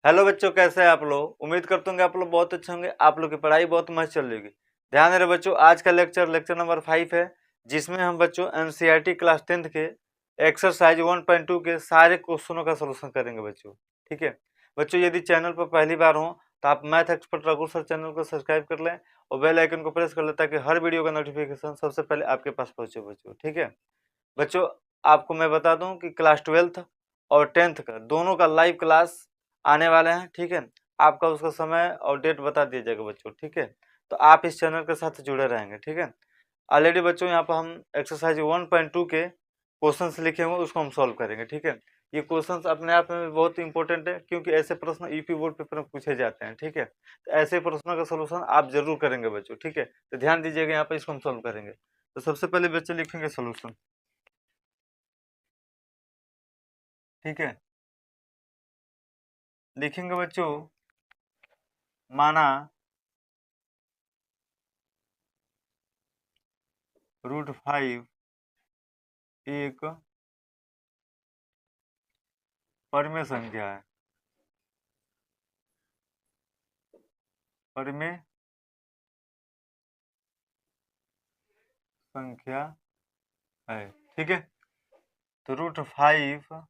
Hello बच्चों, कैसे हैं आप लोग। उम्मीद करता हूँ कि आप लोग बहुत अच्छे होंगे। आप लोग की पढ़ाई बहुत मस्त चल रही होगी। ध्यान रहे बच्चों, आज का लेक्चर नंबर 5 है, जिसमें हम बच्चों एनसीईआरटी क्लास 10th के एक्सरसाइज 1.2 के सारे क्वेश्चनों का सोल्यूशन करेंगे बच्चों। ठीक है बच्चों, यदि चैनल पर पहली बार हो तो आप math expert Raghu sir channel को सब्सक्राइब कर लें और बेल आइकन को प्रेस कर लें, ताकि हर वीडियो का नोटिफिकेशन सबसे पहले आपके पास पहुंचे बच्चों। ठीक है बच्चों, आपको मैं बता दूं कि क्लास 12th और 10th का दोनों का लाइव क्लास आने वाले हैं। ठीक है, आपका उसका समय और डेट बता दिया जाएगा बच्चों। ठीक है, तो आप इस चैनल के साथ जुड़े रहेंगे। ठीक है, ऑलरेडी बच्चों यहाँ पर हम एक्सरसाइज 1.2 के क्वेश्चंस लिखे हुए उसको हम सॉल्व करेंगे। ठीक है, ये क्वेश्चंस अपने आप में बहुत इंपॉर्टेंट है, क्योंकि ऐसे प्रश्न यूपी बोर्ड पेपर में पूछे जाते हैं। ठीक है, तो ऐसे प्रश्नों का सोल्यूशन आप जरूर करेंगे बच्चों। ठीक है, तो ध्यान दीजिएगा, यहाँ पर इसको हम सॉल्व करेंगे। तो सबसे पहले बच्चे लिखेंगे सोल्यूशन। ठीक है, लिखेंगे बच्चों, माना √5 एक परमेय संख्या है। परमेय संख्या है। ठीक है, तो √5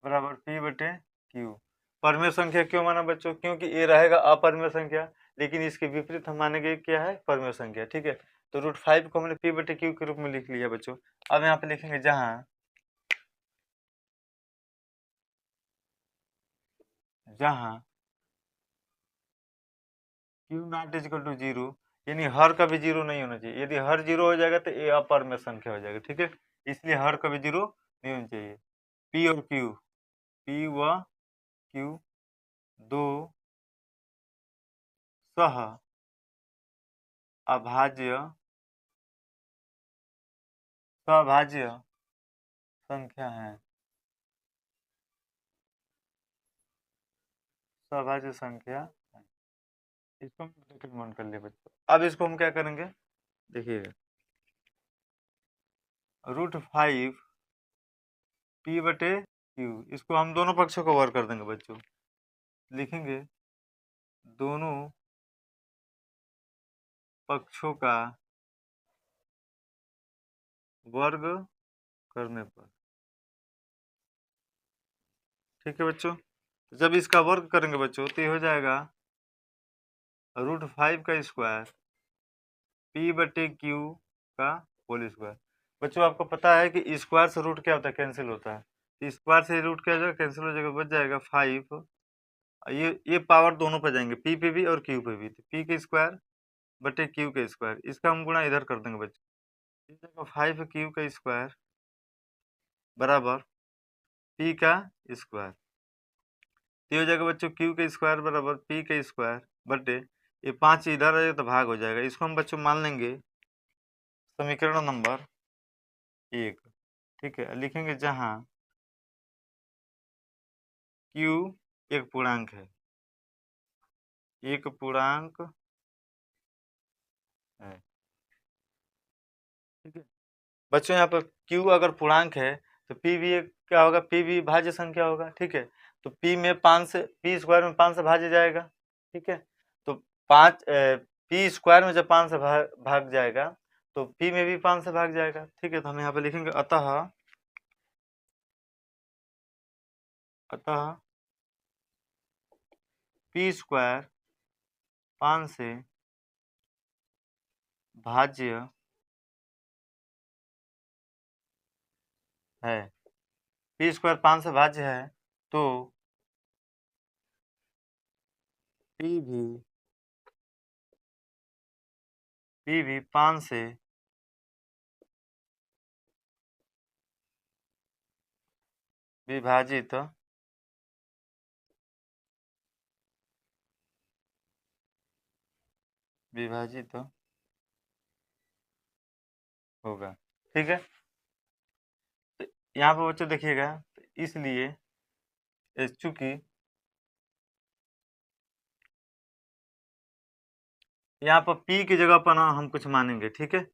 बराबर P/Q। परमेय संख्या क्यों माना बच्चों? क्योंकि ये रहेगा अपरमेय संख्या, लेकिन इसके विपरीत हम मानेंगे क्या है, परमेय संख्या। ठीक है, तो √5 को हमने P/Q के रूप में लिख लिया बच्चों। अब यहाँ पे लिखेंगे जहां जहां Q≠0, यानी हर कभी जीरो नहीं होना चाहिए। यदि हर जीरो हो जाएगा तो ये अपरमेय संख्या हो जाएगा। ठीक है, इसलिए हर कभी जीरो नहीं होना चाहिए। P और Q, P व Q दो सह अभाज्य सभाज्य संख्या है। सभाज्य संख्या है। इसको हम ब्रैकेट में कर लिए बच्चों। अब इसको हम क्या करेंगे, देखिएगा, √5 P/Q, इसको हम दोनों पक्षों को वर्ग कर देंगे बच्चों। लिखेंगे दोनों पक्षों का वर्ग करने पर। ठीक है बच्चों, जब इसका वर्ग करेंगे बच्चों तो ये हो जाएगा √5 का स्क्वायर P/Q का होल स्क्वायर। बच्चों आपको पता है कि स्क्वायर से रूट क्या होता है, कैंसिल होता है। स्क्वायर से रूट क्या हो जाएगा, कैंसिल हो जाएगा, बच जाएगा 5। ये पावर दोनों पे जाएंगे, P पे भी और Q पे भी। तो P के स्क्वायर बटे Q के स्क्वायर, इसका हम गुणा इधर कर देंगे बच्चों। 5Q का स्क्वायर बराबर P का स्क्वायर। ये हो जाएगा बच्चों Q के स्क्वायर बराबर P के स्क्वायर बटे ये 5 इधर है तो भाग हो जाएगा। इसको हम बच्चों मान लेंगे समीकरण नंबर 1। ठीक है, लिखेंगे जहां Q एक पूर्णांक है, एक पूर्णांक है। ठीक है बच्चों, यहाँ पर Q अगर पूर्णांक है तो P भी एक क्या होगा, P भी भाज्य संख्या होगा। ठीक है, तो P में 5 से P स्क्वायर में 5 से भाज्य जाएगा। ठीक है, तो 5 P स्क्वायर में जब 5 से भाग जाएगा तो P में भी 5 से भाग जाएगा। ठीक है, तो हम यहाँ पे लिखेंगे अतः P स्क्वायर 5 से भाज्य है। P स्क्वायर 5 से भाज्य है तो P भी 5 से विभाजित होगा। ठीक है, तो यहाँ पर बच्चों देखिएगा, तो इसलिए चूंकि यहाँ पर P की जगह पर ना हम कुछ मानेंगे। ठीक है,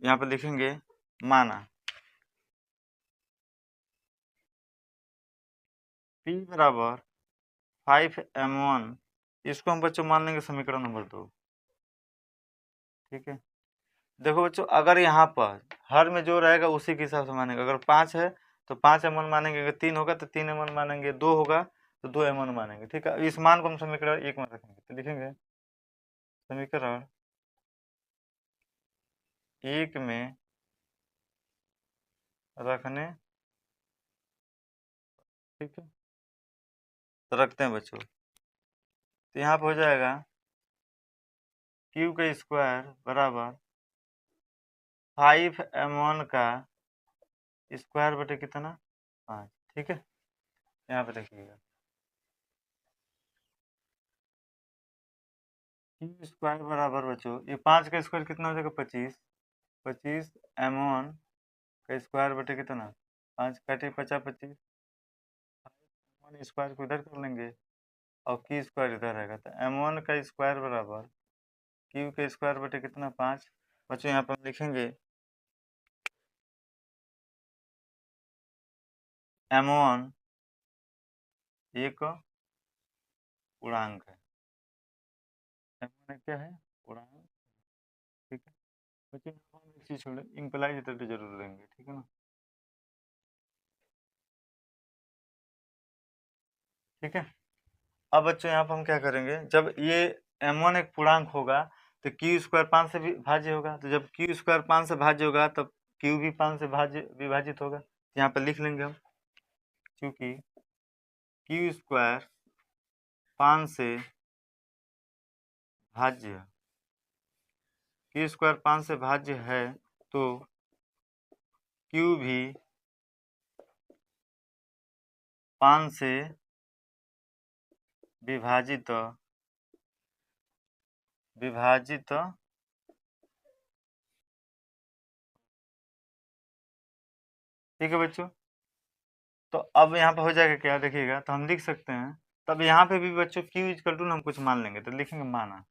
यहाँ पर लिखेंगे माना P बराबर 5m1, इसको हम बच्चों मान लेंगे समीकरण नंबर 2। ठीक है, देखो बच्चों, अगर यहाँ पर हर में जो रहेगा उसी के हिसाब से मानेंगे। अगर 5 है तो 5m1 मानेंगे, अगर 3 होगा तो 3m1 मानेंगे, 2 होगा तो 2m1 मानेंगे। ठीक है, इस मान को हम समीकरण 1 में रखेंगे, तो लिखेंगे समीकरण 1 में रखने। ठीक है, तो रखते हैं बच्चों, तो यहाँ पर हो जाएगा क्यू का स्क्वायर बराबर 5m1 का स्क्वायर बटे कितना 5। ठीक है, यहाँ पे देखिएगा क्यू स्क्वायर बराबर बच्चों, ये 5 का स्क्वायर कितना हो जाएगा 25, 25m1 का स्क्वायर बटे कितना 5, काटे 50 25, स्क्वायर को इधर कर लेंगे और क्यू स्क्वायर इधर रहेगा, तो m1 का स्क्वायर बराबर क्यू के स्क्वायर बटे कितना 5। बच्चों यहाँ पर हम लिखेंगे m1 एक पूर्णांक है, m1 क्या है पूर्णांक। ठीक है बच्चों, हम एक चीज छोड़े, इंप्लाई तो जरूर लेंगे। ठीक है ना, ठीक है। अब बच्चों यहाँ पर हम क्या करेंगे, जब ये m1 एक पूर्णांक होगा तो क्यू स्क्वायर 5 से भी भाज्य होगा, तो जब क्यू स्क्वायर 5 से भाज्य होगा तब क्यू भी 5 से भाज्य विभाजित होगा। यहाँ पर लिख लेंगे हम, क्योंकि क्यू स्क्वायर 5 से भाज्य, क्यू स्क्वायर 5 से भाज्य है तो क्यू भी 5 से विभाजित विभाजित ठीक है बच्चों, तो अब यहाँ पे हो जाएगा क्या देखिएगा, तो हम लिख सकते हैं, तब यहाँ पे भी बच्चों क्यू इक्वल टू हम कुछ मान लेंगे, तो लिखेंगे माना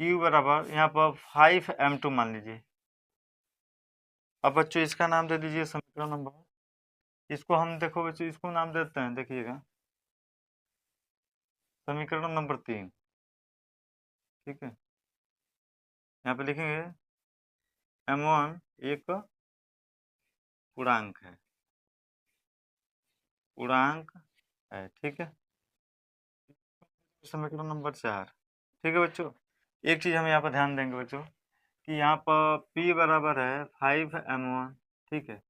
क्यू बराबर यहाँ पर 5m2 मान लीजिए। अब बच्चों इसका नाम दे दीजिए समीकरण नंबर, इसको हम देखो बच्चों इसको नाम देते हैं, देखिएगा समीकरण नंबर 3। ठीक है, यहाँ पे लिखेंगे m1 एक पूर्णांक है, पूर्णांक है। ठीक है, समीकरण नंबर 4। ठीक है बच्चों, एक चीज हम यहाँ पर ध्यान देंगे बच्चों कि यहाँ पर P बराबर है 5m1, ठीक है,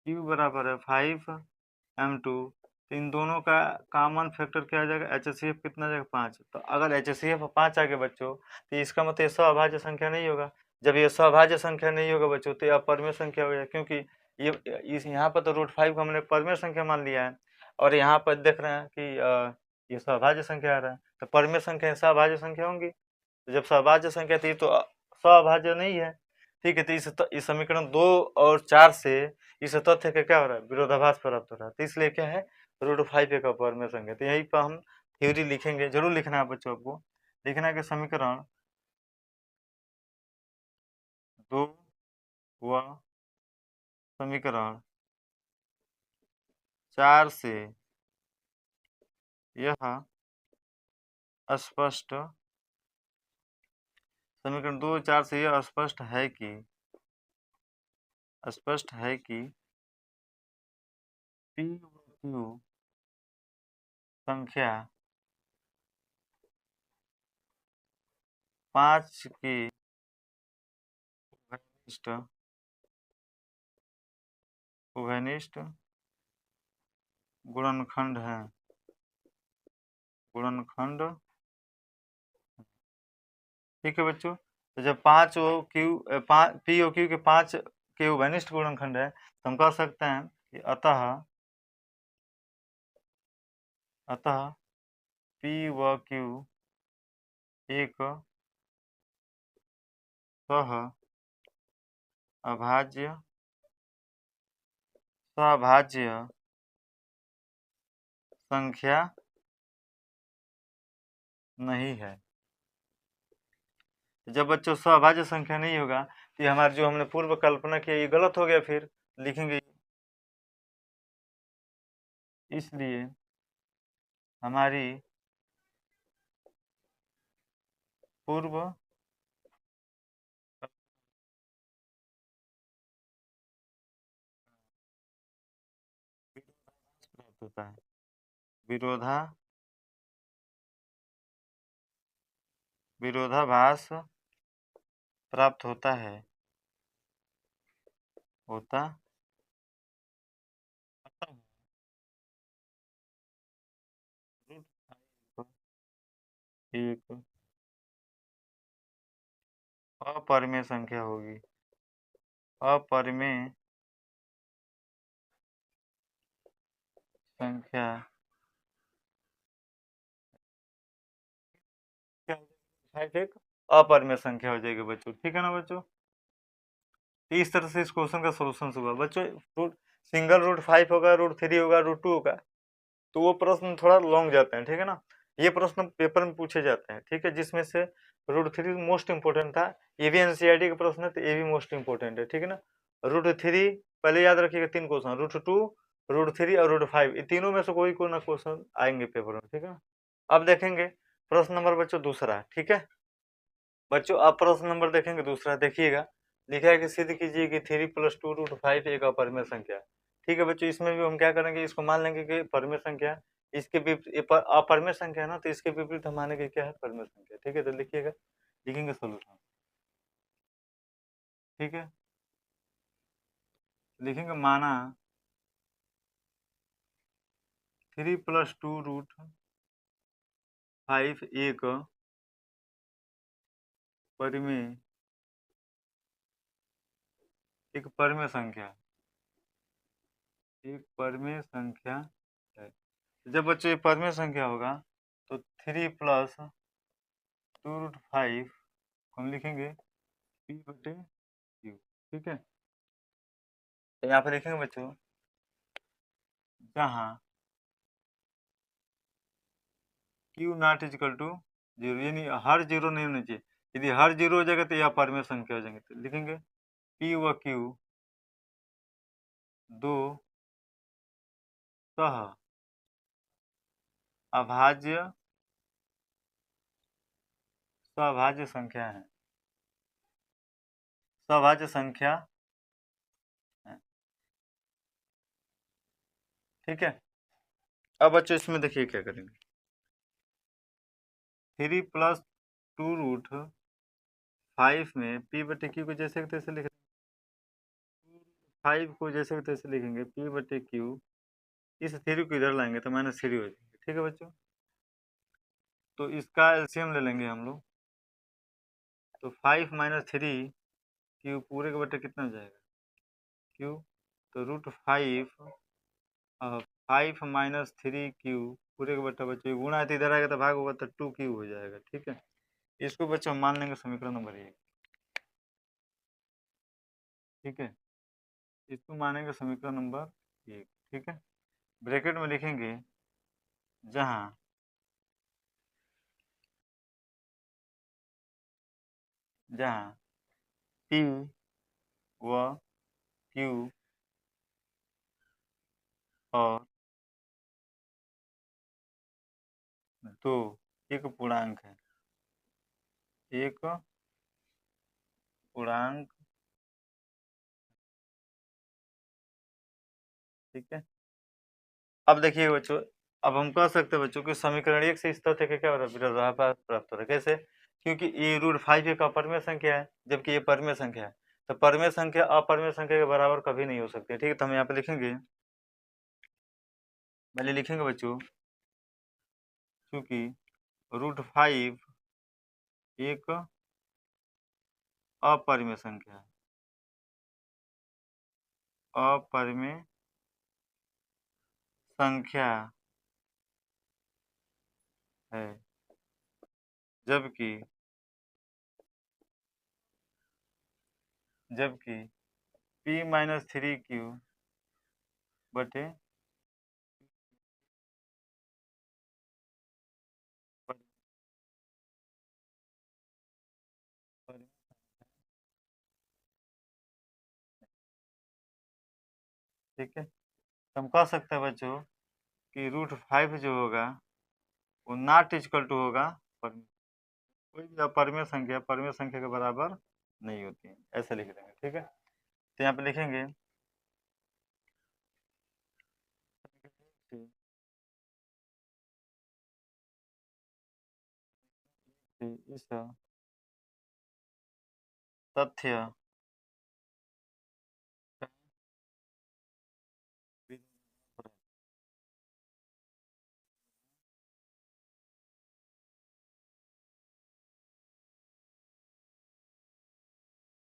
Q बराबर है 5m2, तो इन दोनों का कॉमन फैक्टर क्या आ जाएगा, HCF कितना आ जाएगा 5। तो अगर HCF 5 आ गया बच्चों तो इसका मतलब ये सअभाज्य संख्या नहीं होगा। जब ये सअभाज्य संख्या नहीं होगा बच्चों तो यह अपरिमेय संख्या हो जाएगा, क्योंकि ये इस यहाँ पर तो √5 को हमने परिमेय संख्या मान लिया है, और यहाँ पर देख रहे हैं कि ये सअभाज्य संख्या आ रहा है, तो परिमेय संख्या सअभाज्य संख्या होंगी। तो जब सअभाज्य संख्या थी तो सअभाज्य नहीं है। ठीक है, तो इस समीकरण 2 और 4 से इस तथ्य का क्या हो रहा है, विरोधाभास प्राप्त हो रहा है, तो इसलिए क्या है √5 एक अपरिमेय संख्या। तो यहीं पर हम थ्योरी लिखेंगे, जरूर लिखना है बच्चों, आपको लिखना है कि समीकरण 2 व समीकरण 4 से यह स्पष्ट, समीकरण 2 4 से यह स्पष्ट है कि P व Q संख्या 5 की उभयनिष्ठ गुणनखंड है, गुणनखंड। ठीक है बच्चों, तो जब 5 P और Q के 5 के उभयनिष्ठ गुणनखंड है तो हम कह सकते हैं कि अतः P व Q एक सभाज्य संख्या नहीं है। जब बच्चों सभाज्य संख्या नहीं होगा तो ये हमारे जो हमने पूर्व कल्पना किया ये गलत हो गया, फिर लिखेंगे इसलिए हमारी पूर्व प्राप्त होता है, विरोधाभास प्राप्त होता है, होता एक अपरिमेय संख्या होगी, अपरिमेय संख्या क्या हो जाएगी? एक अपरिमेय संख्या हो जाएगी बच्चों, ठीक है ना बच्चों। तो इस तरह से इस क्वेश्चन का सोल्यूशन हुआ बच्चों। रूट सिंगल रूट 5 होगा, रूट 3 होगा, रूट 2 होगा, तो वो प्रश्न थोड़ा लॉन्ग जाते हैं, ठीक है ना। ये प्रश्न पेपर में पूछे जाते हैं, ठीक है, जिसमें से रूट 3 मोस्ट इंपोर्टेंट था। ये भी एनसीईआरटी का प्रश्न है, तो ये भी मोस्ट इंपोर्टेंट है, ठीक है ना। रूट 3 पहले याद रखिएगा, 3 क्वेश्चन, रूट 2, रूट 3 और रूट 5, ये तीनों में से कोई ना क्वेश्चन आएंगे पेपर में, ठीक है ना। अब देखेंगे प्रश्न नंबर बच्चों दूसरा, ठीक है बच्चों। अब प्रश्न नंबर देखेंगे दूसरा, देखिएगा लिखा है कि सिद्ध कीजिए कि 3 + 2 √5 एक अपरिमेय संख्या है, ठीक है बच्चों। इसमें भी हम क्या करेंगे, इसको मान लेंगे कि परिमेय संख्या है, इसके विपरीत अपरिमेय संख्या है ना, तो इसके विपरीत हम मानेंगे क्या है, परिमेय संख्या, ठीक है। तो लिखिएगा, लिखेंगे सोल्यूशन, ठीक है, लिखेंगे माना 3 + 2 √5 एक परिमेय, एक परिमेय संख्या, एक परिमेय संख्या है। जब बच्चों ये परिमेय संख्या होगा तो 3 + 2 √5 हम लिखेंगे P/Q, ठीक है। तो यहाँ पे लिखेंगे बच्चों, जहाँ Q नॉट इजिकल टू 0, यानी हर जीरो नहीं होना चाहिए। यदि हर जीरो हो जाएगा तो यह अपरिमेय संख्या हो जाएंगे, तो लिखेंगे P व Q दो सह अभाज्य सभाज्य संख्या है, सभाज्य संख्या है, ठीक है। अब बच्चों इसमें देखिए क्या करेंगे, 3 + 2 √5 में P/Q को जैसे कि तैसे लिख, 5 को जैसे कि तैसे लिखेंगे P/Q, इस 3 को इधर लाएंगे तो -3 हो जाएंगे, ठीक है बच्चों। तो इसका एलसीएम ले लेंगे हम लोग, तो 5 - 3 क्यू पूरे के बटे कितना हो जाएगा, क्यू, तो √5 5 - 3 क्यू पूरे के बटे बच्चों गुणा है, तो इधर आएगा तो भाग होगा, तो 2 क्यू हो जाएगा, ठीक है। इसको बच्चों हम मान लेंगे समीकरण नंबर 1, ठीक है, इसको मानेंगे समीकरण नंबर 1, ठीक है। ब्रैकेट में लिखेंगे, जहाँ जहाँ P व Q और दो एक पूर्णांक है, एक पूर्णांक, ठीक है। अब देखिए बच्चों, अब हम कह सकते हैं बच्चों कि समीकरण 1 से इस तथ्य का क्या विरोधाभास प्राप्त होता है, कैसे, क्योंकि ये √5 एक अपरिमेय संख्या है, जबकि ये परिमेय संख्या है, तो परिमेय संख्या अपरिमेय संख्या के बराबर कभी नहीं हो सकती है, ठीक है। तो हम यहाँ पे लिखेंगे, पहले लिखेंगे बच्चों, क्योंकि √5 एक अपरिमेय संख्या है, अपरिमेय संख्या है, जबकि जबकि P - 3Q बटे ठीक है। तो हम कह सकते हैं बच्चों कि √5 जो होगा वो नॉट इक्वल टू होगा कोई भी अपरिमेय संख्या के बराबर नहीं होती है, ऐसे लिख देंगे। ठीक है, तो यहाँ पे लिखेंगे इस तथ्य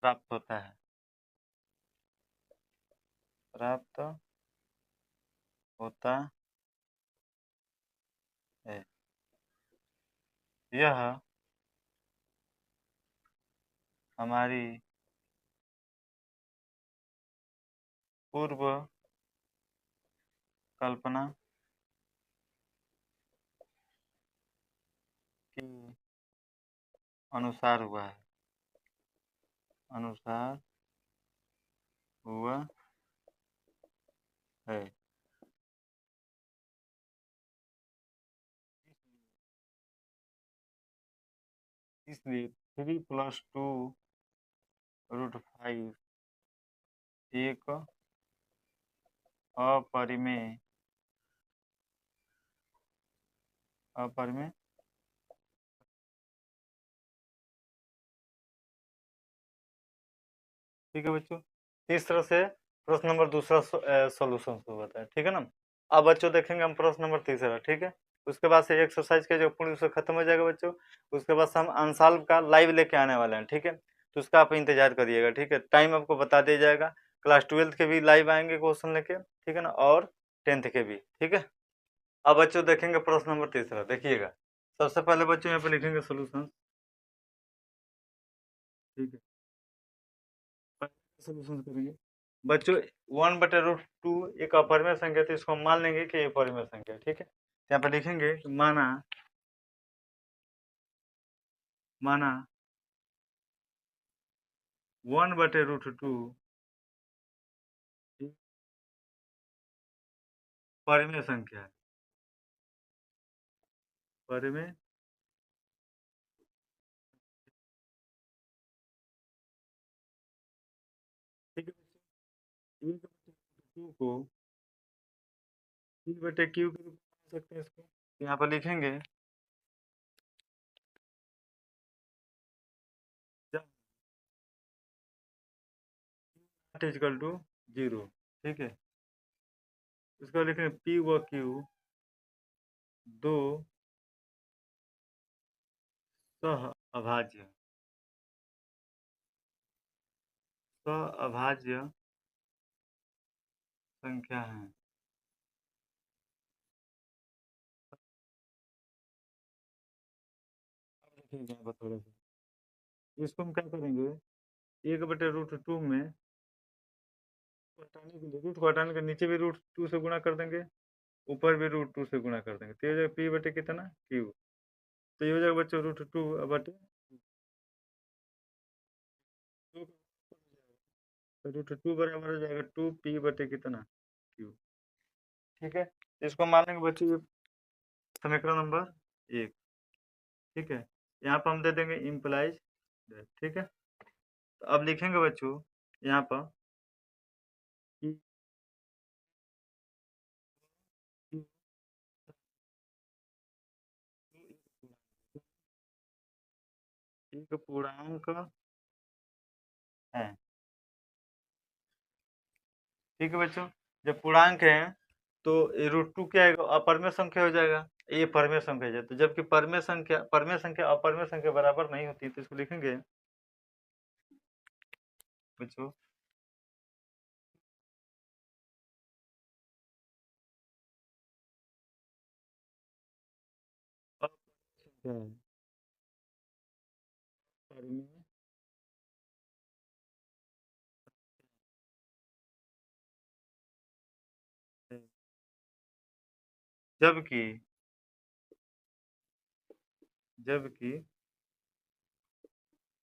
प्राप्त होता है, प्राप्त होता है। यह हमारी पूर्व कल्पना के अनुसार हुआ है, अनुसार हुआ है। इसलिए 3+2√5 एक अपरिमेय अपरिमेय ठीक है बच्चों, इस तरह से प्रश्न नंबर दूसरा सॉल्यूशन होता है। ठीक है ना, अब बच्चों देखेंगे हम प्रश्न नंबर तीसरा। ठीक है, उसके बाद से एक्सरसाइज का जो पूर्ण उसका खत्म हो जाएगा बच्चों, उसके बाद से हम अनसॉल्व का लाइव लेके आने वाले हैं। ठीक है, तो उसका आप इंतजार करिएगा। ठीक है, टाइम आपको बता दिया जाएगा, क्लास 12th के भी लाइव आएंगे क्वेश्चन लेके। ठीक है ना, और 10th के भी। ठीक है, अब बच्चों देखेंगे प्रश्न नंबर तीसरा, देखिएगा। सबसे पहले बच्चों यहाँ पे लिखेंगे सोल्यूशन। ठीक है, सोल्यूशन करेंगे बच्चों। 1/√2 एक अपरिमेय संख्या, तो इसको हम मान लेंगे कि अपरिमेय संख्या। ठीक है, यहाँ पे लिखेंगे माना माना 1/√2 परिमेय संख्या है, परिमेय ठीक है, 1/2 को P/Q के रूप में लिख सकते हैं इसको। यहाँ पर लिखेंगे इक्वल टू 0। ठीक है, इसको लिखेंगे P व Q दो सह अभाज्य संख्या है। देखिए यहाँ पर थोड़ा सा इसको हम क्या करेंगे, 1/√2 में हटाने के लिए, रूट को हटाने के नीचे भी √2 से गुणा कर देंगे, ऊपर भी √2 से गुणा कर देंगे, तो ये हो जाएगा P/, कितना Q। तो ये हो जाएगा बच्चों √2/2, तो √2 बराबर हो जाएगा 2P/, कितना Q। ठीक है, इसको मानेंगे बच्चों ये समीकरण नंबर 1। ठीक है, यहाँ पर हम दे देंगे इम्प्लाइज। ठीक है, तो अब लिखेंगे बच्चों यहाँ पर कि एक पूर्णांक है। ठीक है बच्चों, जब पूर्णांक है तो ये √2 क्या है, अपरिमेय संख्या हो जाएगा, ये परिमेय संख्या है। तो जबकि परिमेय संख्या अपरिमेय संख्या बराबर नहीं होती, तो इसको लिखेंगे बच्चों अपरिमेय है। जबकि जबकि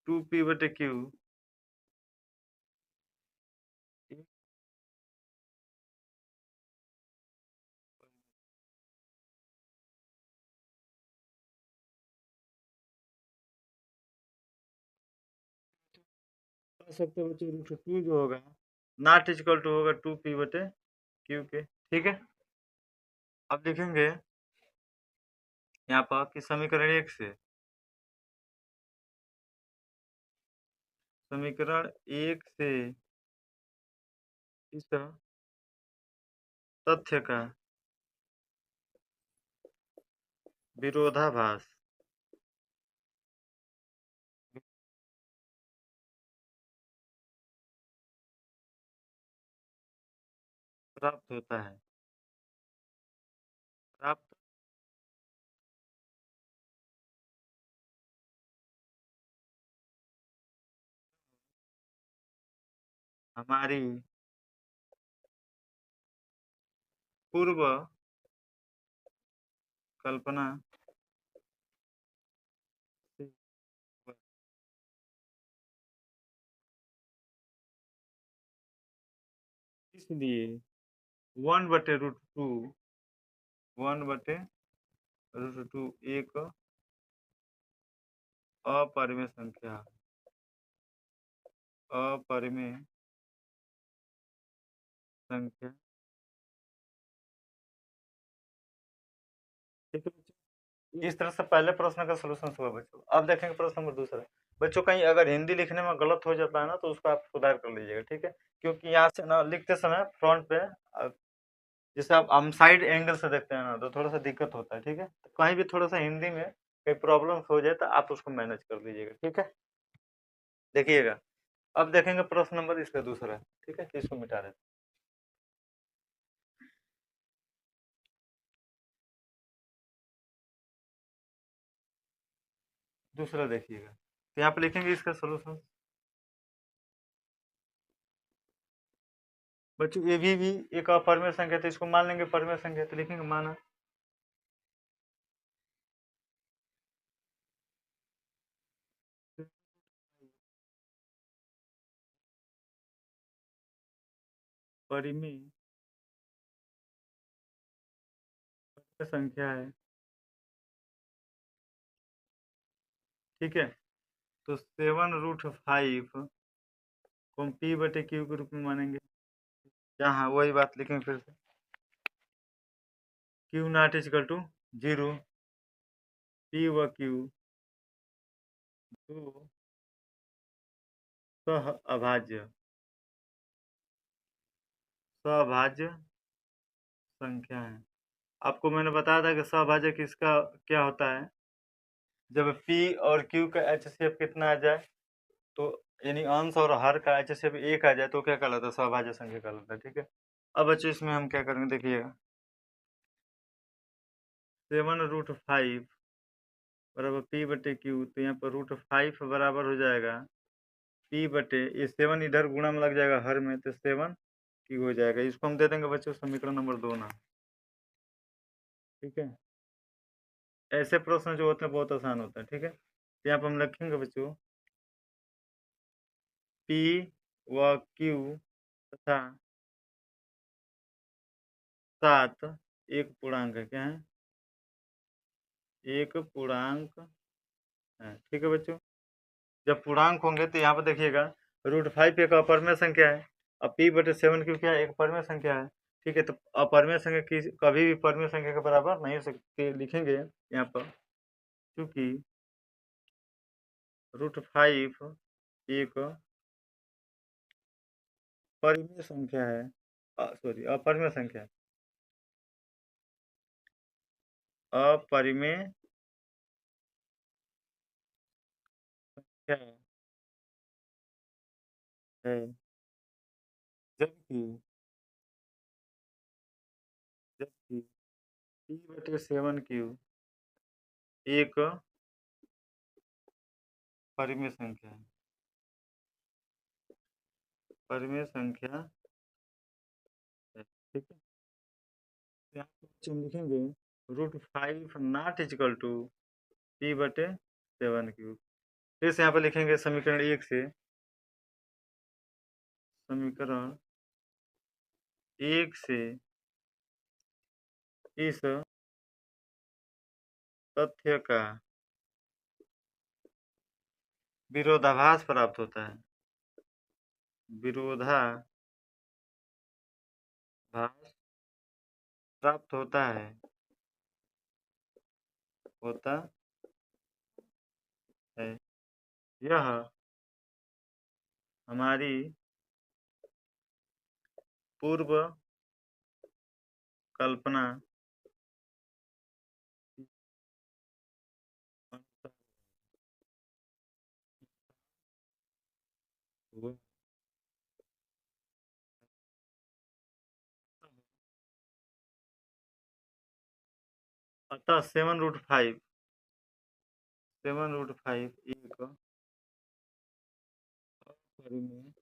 2P/Q सकते हैं बच्चों √2 जो होगा नॉट इक्वल टू होगा 2p/q के। ठीक है, अब लिखेंगे यहाँ पर कि समीकरण 1 से इस तथ्य का विरोधाभास प्राप्त होता है। प्राप्त हमारी पूर्व कल्पना से हुआ। इसलिए 1/√2 एक अपरिमेय संख्या ठीक है बच्चों, इस तरह से पहले प्रश्न का सलूशन हुआ बच्चों। अब देखेंगे प्रश्न नंबर दूसरा। बच्चों कहीं अगर हिंदी लिखने में गलत हो जाता है ना, तो उसको आप सुधार कर लीजिएगा। ठीक है, क्योंकि यहाँ से ना लिखते समय फ्रंट पे जैसे आप हम साइड एंगल से देखते हैं ना, तो थोड़ा सा दिक्कत होता है। ठीक है, तो कहीं भी थोड़ा सा हिंदी में कोई प्रॉब्लम हो जाए तो आप उसको मैनेज कर लीजिएगा। ठीक है, देखिएगा अब देखेंगे प्रश्न नंबर इसका दूसरा। ठीक है, इसको मिटा देते दूसरा देखिएगा, तो यहाँ पे लिखेंगे इसका सोल्यूशन। बच्चों ये भी एक अपरिमेय संख्या, तो इसको मान लेंगे परिमेय संख्या, तो लिखेंगे माना परिमेय संख्या है। ठीक है, तो 7√5 को हम p/q के रूप में मानेंगे। यहाँ वही बात लिखेंगे फिर से, q0 = 0, p/q दो सह अभाज्य संख्या है। आपको मैंने बताया था कि सहभाजक किसका क्या होता है, जब p और q का HCF कितना आ जाए, तो यानी अंश और हर का HCF 1 आ जाए, तो क्या कहलाता है, सहभाज्य संख्या कहलाता है। ठीक है, अब बच्चों इसमें हम क्या करेंगे, देखिएगा 7√5 बराबर p/q, तो यहाँ पर √5 बराबर हो जाएगा ये 7 इधर गुणा में लग जाएगा हर में, तो 7 q हो जाएगा। इसको हम दे देंगे बच्चों समीकरण नंबर 2 ना। ठीक है, ऐसे प्रश्न जो होते हैं बहुत आसान होता है। ठीक है, तो यहाँ पर हम लिखेंगे बच्चों p व q तथा 7 एक पूर्णांक है। क्या है, एक पूर्णांक है। ठीक है बच्चों, जब पूर्णांक होंगे तो यहाँ पर देखिएगा √5 एक अपरिमेय संख्या है, अब p/7 क्या है, एक परिमेय संख्या है। ठीक है, तो अपरिमेय संख्या की कभी भी परिमेय संख्या के बराबर नहीं हो सकती, लिखेंगे यहाँ पर क्योंकि √5 एक परिमेय संख्या है, सॉरी अपरिमेय संख्या है, अपरिमेय संख्या है, जबकि जबकि p/7 एक परिमेय संख्या है, परिमेय संख्या है। ठीक है, यहाँ पे हम लिखेंगे √5 नॉट इक्वल टू p/7 फिर से यहाँ पर लिखेंगे समीकरण 1 से, समीकरण 1 से इस तथ्य का विरोधाभास प्राप्त होता है। विरोधाभास प्राप्त होता है। यह हमारी पूर्व कल्पना हुआ। अतः 7√5 एक अपरिमेय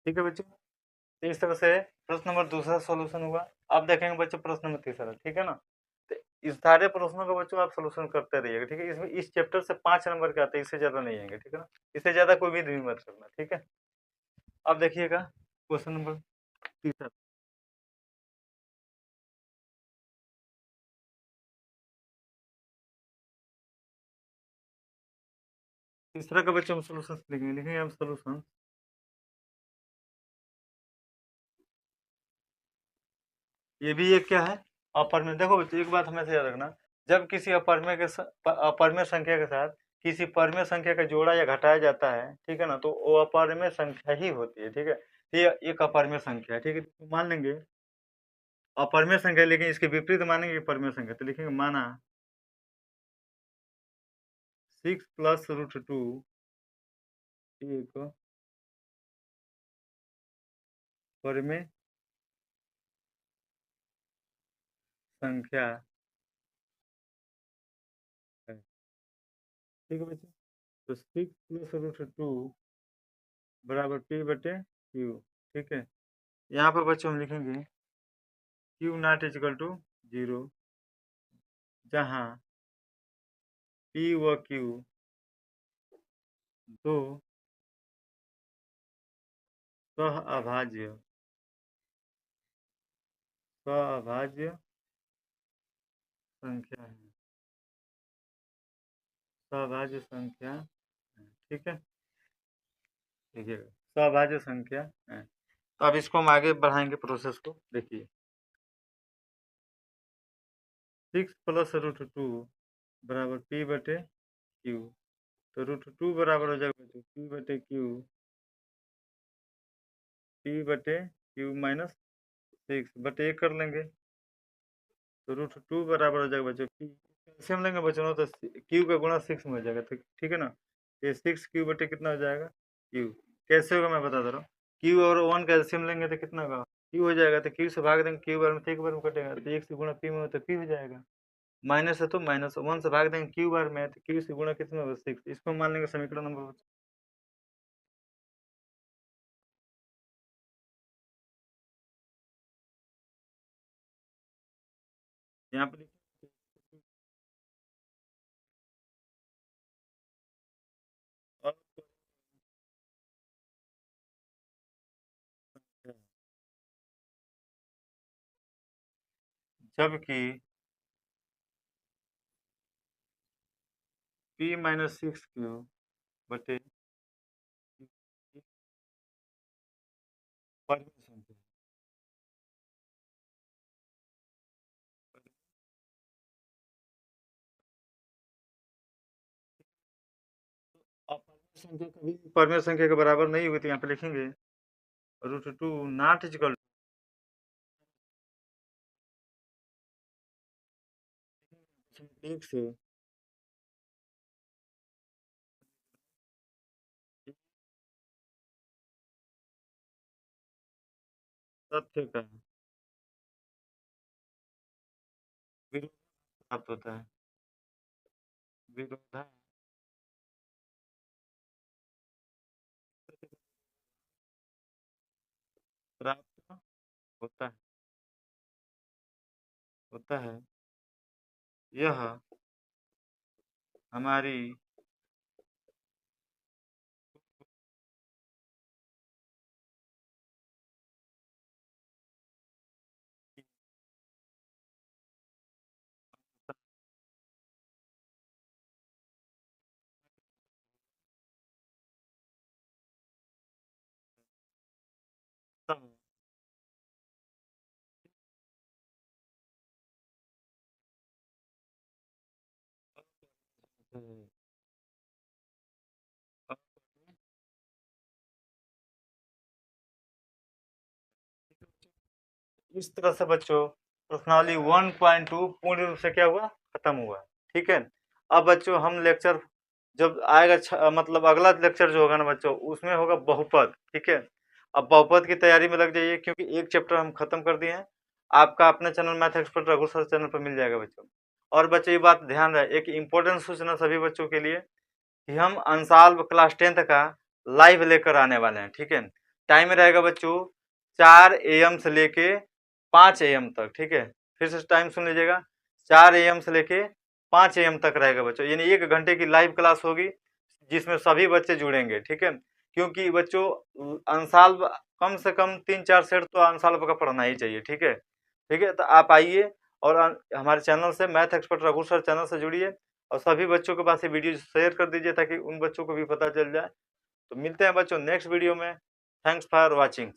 ठीक है बच्चों। तो इस तरह से प्रश्न नंबर दूसरा सॉल्यूशन हुआ। अब देखेंगे बच्चों प्रश्न नंबर तीसरा, ठीक है ना। तो इस सारे प्रश्नों का बच्चों आप सॉल्यूशन करते रहिएगा, ठीक है। इसमें इस चैप्टर से 5 नंबर के आते हैं, इससे ज्यादा नहीं आएंगे, ठीक है ना। इससे ज्यादा कोई भी नहीं मत करना, ठीक है। अब देखिएगा क्वेश्चन नंबर तीसरा। तीसरा का बच्चों हम सॉल्यूशन लिखेंगे हम सॉल्यूशन। ये भी एक क्या है, अपरिमेय। देखो बच्चों एक बात हमेशा याद रखना, जब किसी अपरिमेय संख्या के साथ किसी परिमेय संख्या का जोड़ा या घटाया जाता है, ठीक है ना, तो वो अपरिमेय संख्या ही होती है, ठीक है। ये एक अपरिमेय संख्या है, ठीक है। तो मान लेंगे अपरिमेय संख्या, लेकिन इसके विपरीत मानेंगे परिमेय संख्या, तो लिखेंगे माना 6 + √2 एक परिमेय संख्या है, ठीक है बच्चों। तो 6 + √2 बराबर P/Q, ठीक है। यहाँ पर बच्चों हम लिखेंगे Q0 = 0, जहाँ P व Q दो सह संख्या है, सभाज्य संख्या है, ठीक है। देखिएगा सभाज्य संख्या है। तो अब इसको हम आगे बढ़ाएंगे प्रोसेस को, देखिए 6 + √2 बराबर P/Q। तो √2 बराबर हो जाएगा P/Q -6/1 कर लेंगे। तो √2 बराबर हो जाएगा बच्चों P, कैल्शियम लेंगे बच्चों, तो Q का गुणा 6 में हो जाएगा, तो ठीक है ना। ये 6Q/, कितना हो जाएगा Q। कैसे होगा मैं बता दे रहा हूँ। Q और 1 कैल्शियम लेंगे तो कितना होगा Q हो जाएगा, तो Q से भाग देंगे, Q बार में तो एक बार में कटेगा, तो 1 से गुणा P में हो तो P हो जाएगा। माइनस है तो माइनस, 1 से भाग देंगे Q बार में, तो Q से गुणा कितना होगा 6। इसको मान लेंगे समीकरण नंबर। यहाँ पर जबकि P - 6Q बटे परिमेय संख्या, अपरिमेय संख्या कभी परिमेय संख्या के बराबर नहीं होती, यहाँ पे लिखेंगे √2 नॉट इक्वल 1 से तथ्य का विरोध प्राप्त होता है, विरोधा प्राप्त होता है। यह हमारी खत्म। हम्म। इस तरह से बच्चों प्रश्नावली 1.2 पूर्ण रूप से क्या हुआ, खत्म हुआ। ठीक है, अब बच्चों हम लेक्चर जब आएगा मतलब अगला लेक्चर जो होगा ना बच्चों, उसमें होगा बहुपद। ठीक है, अब बहुपद की तैयारी में लग जाइए, क्योंकि एक चैप्टर हम खत्म कर दिए हैं। आपका अपने channel math expert Raghu sir channel पर मिल जाएगा बच्चों। और बच्चों ये बात ध्यान रहे, एक इम्पोर्टेंट सूचना सभी बच्चों के लिए कि हम अनसॉल्व क्लास 10th का लाइव लेकर आने वाले हैं। ठीक है, टाइम रहेगा बच्चों 4 AM से लेके 5 AM तक। ठीक है, फिर से टाइम सुन लीजिएगा, 4 AM से लेके 5 AM तक रहेगा बच्चों, यानी 1 घंटे की लाइव क्लास होगी जिसमें सभी बच्चे जुड़ेंगे। ठीक है, क्योंकि बच्चों अनसॉल्व कम से कम 3-4 सेट तो अनसॉल्व का पढ़ना ही चाहिए। ठीक है, ठीक है, तो आप आइए और हमारे चैनल से math expert Raghu sir channel से जुड़िए और सभी बच्चों के पास ये वीडियो शेयर कर दीजिए ताकि उन बच्चों को भी पता चल जाए। तो मिलते हैं बच्चों नेक्स्ट वीडियो में। Thanks for watching.